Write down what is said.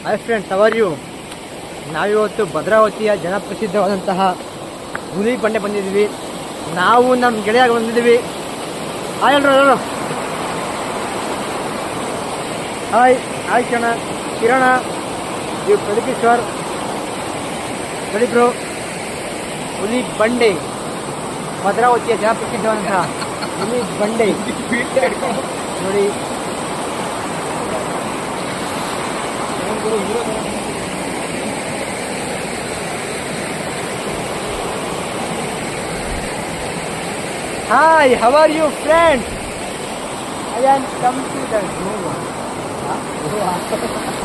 Hi friends, how are you? ನಾವಿವತ್ತು ಭದ್ರಾವತಿಯ ಜನಪ್ರಸಿದ್ಧವಾದಂತಹ ಹುಲಿ ಬಂಡೆ ಬಂದಿದ್ದೀವಿ. ನಾವು ನಮ್ಮ ಗೆಳೆಯಾಗ ಬಂದಿದ್ದೀವಿ. ಹಾಯ್ ಎಲ್ಲರೂ. ಹಾಯ್ ಹಾಯ್ ಕಿರಣ, ಇವು ಪ್ರದೀಪೇಶ್ವರ್, ಪ್ರದೀಪ್ರು. ಹುಲಿ ಬಂಡೆ, ಭದ್ರಾವತಿಯ ಜನಪ್ರಸಿದ್ಧವಾದಂತಹ ಹುಲಿ ಬಂಡೆ ನೋಡಿ. Hi, how are you friends? I am come to the Goa.